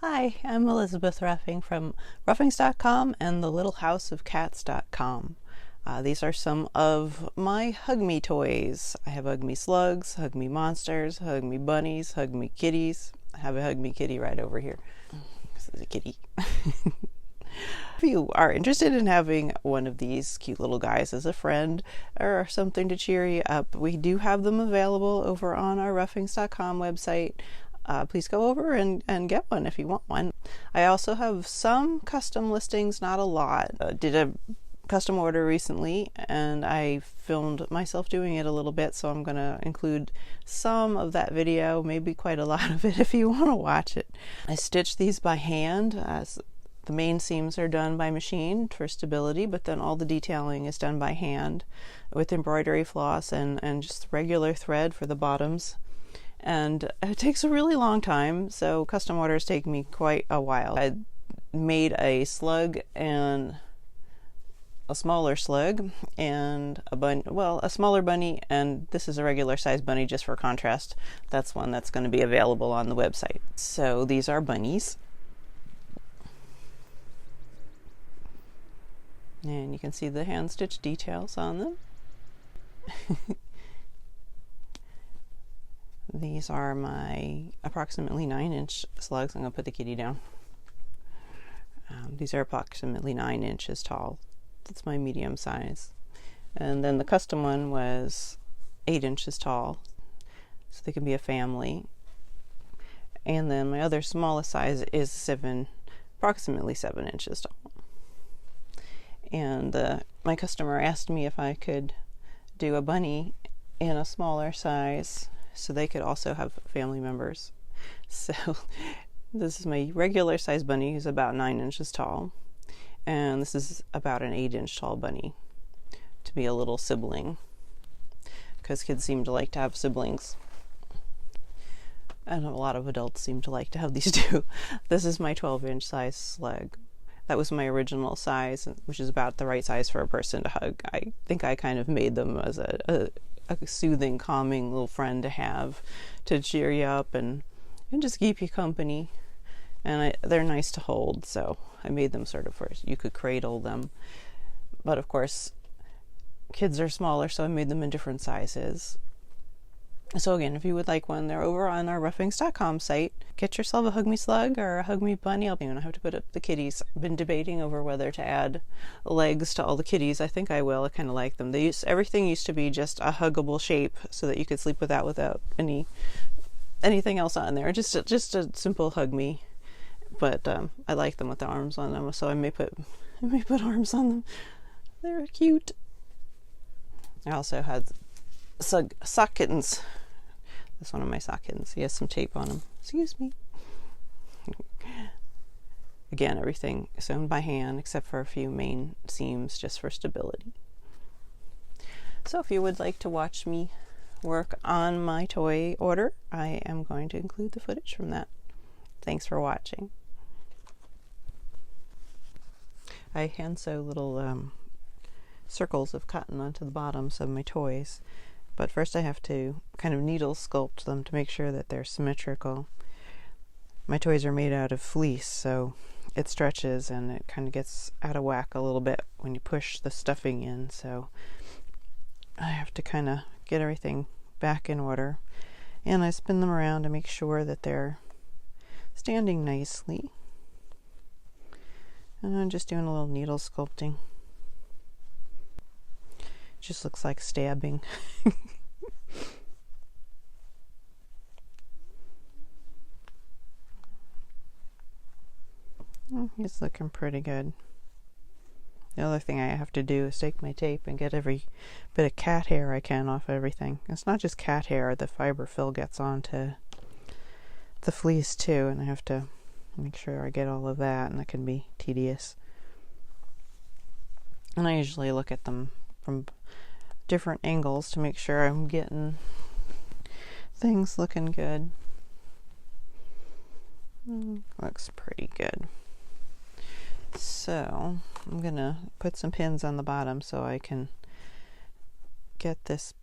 Hi, I'm Elizabeth Ruffing from ruffings.com and thelittlehouseofcats.com. These are some of my Hug Me toys. I have Hug Me Slugs, Hug Me Monsters, Hug Me Bunnies, Hug Me Kitties. I have a Hug Me Kitty right over here. This is a kitty. If you are interested in having one of these cute little guys as a friend or something to cheer you up, we do have them available over on our ruffings.com website. Please go over and get one if you want one. I also have some custom listings, not a lot. Did a custom order recently and I filmed myself doing it a little bit, so I'm going to include some of that video, maybe quite a lot of it if you want to watch it. I stitched these by hand. The main seams are done by machine for stability, but then all the detailing is done by hand with embroidery floss and just regular thread for the bottoms. And it takes a really long time, so custom orders take me quite a while. I made a slug and a smaller slug and a bunny, well, a smaller bunny, and this is a regular size bunny just for contrast. That's one that's going to be available on the website. So these are bunnies. And you can see the hand stitch details on them. These are my approximately 9-inch slugs. I'm going to put the kitty down. These are approximately 9 inches tall. That's my medium size. And then the custom one was 8 inches tall, so they can be a family. And then my other smallest size is approximately 7 inches tall. And my customer asked me if I could do a bunny in a smaller size, so they could also have family members. So this is my regular size bunny, who's about 9 inches tall, and this is about an 8-inch tall bunny to be a little sibling, because kids seem to like to have siblings, and a lot of adults seem to like to have these too. This is my 12-inch size slug. That was my original size, which is about the right size for a person to hug. I think I kind of made them as a soothing, calming little friend to have, to cheer you up and just keep you company. And they're nice to hold, so I made them sort of first. You could cradle them, but of course kids are smaller, so I made them in different sizes. So again, if you would like one, they're over on our ruffings.com site. Get yourself a Hug Me Slug or a Hug Me Bunny. I'm going to have to put up the kitties. I've been debating over whether to add legs to all the kitties. I think I will. I kind of like them. Everything used to be just a huggable shape so that you could sleep without anything else on there. Just a simple Hug Me. But I like them with the arms on them, so I may put arms on them. They're cute. I also had sock kittens. That's one of my sock kittens. He has some tape on him. Excuse me. Again, everything sewn by hand except for a few main seams just for stability. So if you would like to watch me work on my toy order, I am going to include the footage from that. Thanks for watching. I hand sew little circles of cotton onto the bottoms of my toys. But first I have to kind of needle sculpt them to make sure that they're symmetrical. My toys are made out of fleece, so it stretches and it kind of gets out of whack a little bit when you push the stuffing in, so I have to kind of get everything back in order. And I spin them around to make sure that they're standing nicely. And I'm just doing a little needle sculpting. Just looks like stabbing. He's looking pretty good. The other thing I have to do is take my tape and get every bit of cat hair I can off everything. It's not just cat hair, the fiber fill gets onto the fleece too, and I have to make sure I get all of that, and that can be tedious. And I usually look at them from different angles to make sure I'm getting things looking good. Looks pretty good. So I'm gonna put some pins on the bottom so I can get this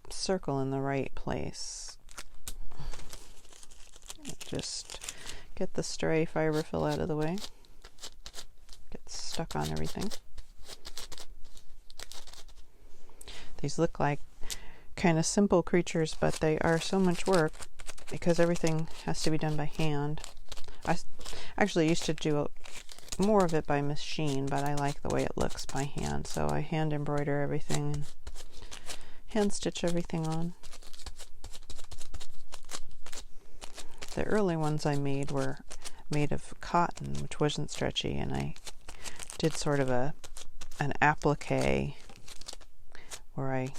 circle in the right place. Just Get the stray fiber fill out of the way. Gets stuck on everything. These look like kind of simple creatures, but they are so much work because everything has to be done by hand. I actually used to do more of it by machine, but I like the way it looks by hand, so I hand embroider everything and hand stitch everything on. The early ones I made were made of cotton, which wasn't stretchy, and I did sort of an applique where I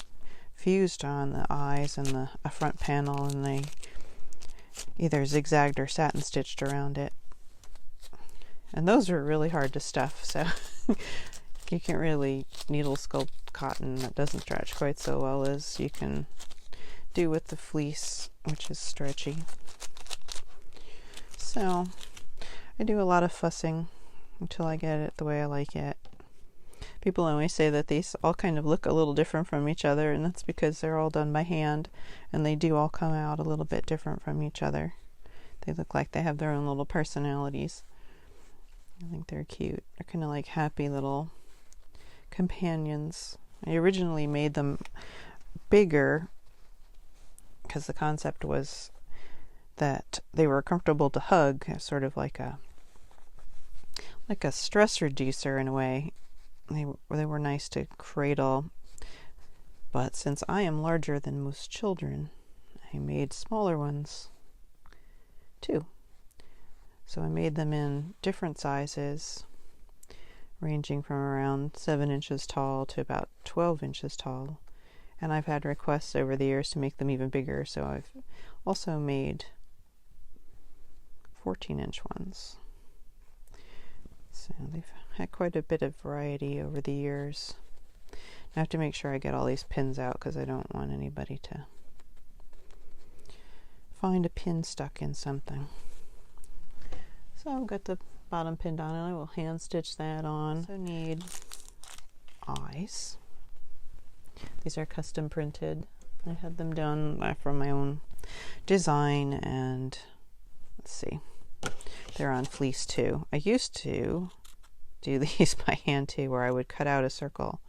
fused on the eyes and a front panel, and they either zigzagged or satin stitched around it. And those are really hard to stuff, so you can't really needle sculpt cotton that doesn't stretch quite so well as you can do with the fleece, which is stretchy. So I do a lot of fussing until I get it the way I like it. People always say that these all kind of look a little different from each other, and that's because they're all done by hand, and they do all come out a little bit different from each other. They look like they have their own little personalities. I think they're cute. They're kind of like happy little companions. I originally made them bigger because the concept was that they were comfortable to hug, sort of like a stress reducer in a way. They were nice to cradle, but since I am larger than most children, I made smaller ones too. So I made them in different sizes, ranging from around 7 inches tall to about 12 inches tall. And I've had requests over the years to make them even bigger, so I've also made 14-inch ones. So they've had quite a bit of variety over the years. I have to make sure I get all these pins out because I don't want anybody to find a pin stuck in something. So I've got the bottom pinned on, and I will hand stitch that on. So need eyes. These are custom printed. I had them done from my own design, and let's see, they're on fleece too. I used to do these by hand too, where I would cut out a circle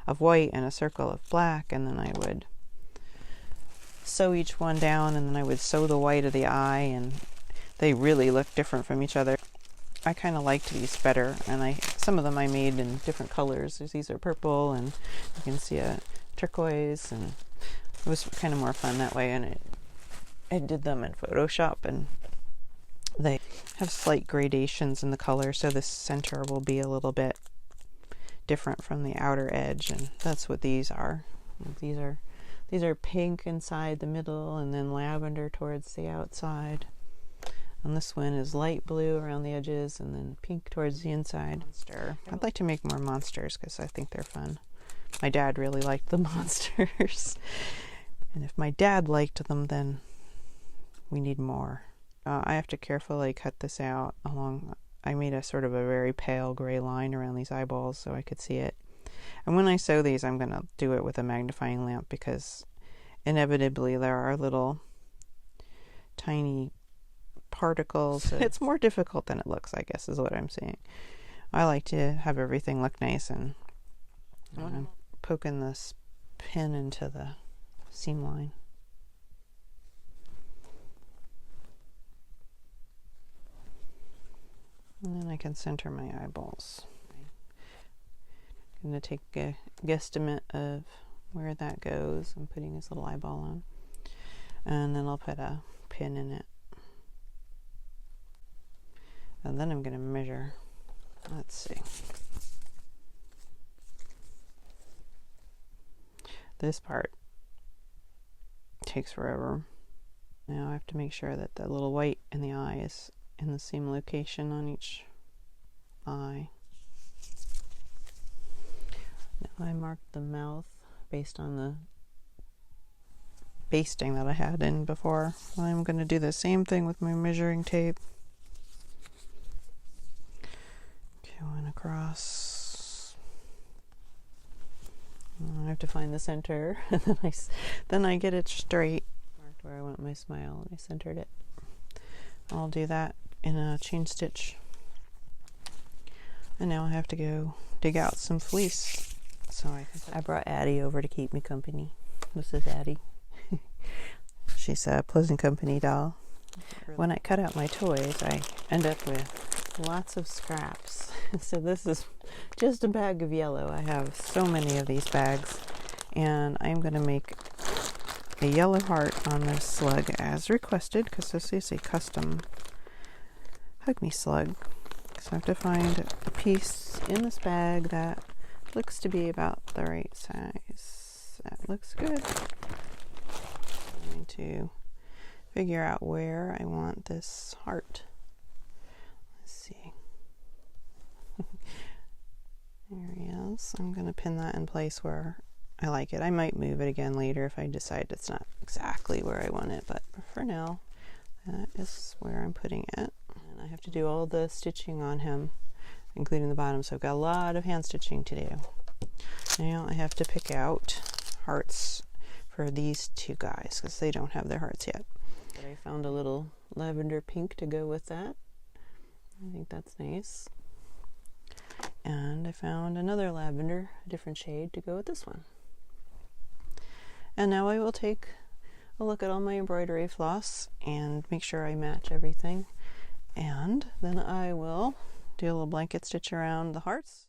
of white and a circle of black, and then I would sew each one down, and then I would sew the white of the eye, and they really look different from each other. I kind of liked these better, and some of them I made in different colors. These are purple, and you can see a turquoise, and it was kind of more fun that way. And I did them in Photoshop, and they have slight gradations in the color, so the center will be a little bit different from the outer edge, and that's what these are. These are pink inside the middle, and then lavender towards the outside. And this one is light blue around the edges, and then pink towards the inside. I'd like to make more monsters because I think they're fun. My dad really liked the monsters. And if my dad liked them, then we need more. I have to carefully cut this out along. I made a sort of a very pale gray line around these eyeballs so I could see it. And when I sew these, I'm going to do it with a magnifying lamp because inevitably there are little tiny particles. It's more difficult than it looks, I guess, is what I'm saying. I like to have everything look nice, and I'm poking this pin into the seam line. And then I can center my eyeballs. I'm going to take a guesstimate of where that goes. I'm putting this little eyeball on. And then I'll put a pin in it. And then I'm going to measure. Let's see. This part takes forever. Now I have to make sure that the little white in the eye is in the same location on each eye. Now I marked the mouth based on the basting that I had in before. I'm going to do the same thing with my measuring tape. Going across. I have to find the center, and then I get it straight. Marked where I want my smile, and I centered it. I'll do that in a chain stitch. And now I have to go dig out some fleece. So I brought Addie over to keep me company. This is Addie. She's a Pleasant Company doll. When I cut out my toys, I end up with lots of scraps. So this is just a bag of yellow. I have so many of these bags, and I'm going to make a yellow heart on this slug as requested, because this is a custom Hug Me Slug. So I have to find a piece in this bag that looks to be about the right size. That looks good. I'm going to figure out where I want this heart. Let's see. There he is. I'm going to pin that in place where I like it. I might move it again later if I decide it's not exactly where I want it, but for now, that is where I'm putting it. And I have to do all the stitching on him, including the bottom, so I've got a lot of hand stitching to do. Now I have to pick out hearts for these two guys because they don't have their hearts yet. But I found a little lavender pink to go with that. I think that's nice. And I found another lavender, a different shade, to go with this one. And now I will take a look at all my embroidery floss and make sure I match everything. And then I will do a little blanket stitch around the hearts.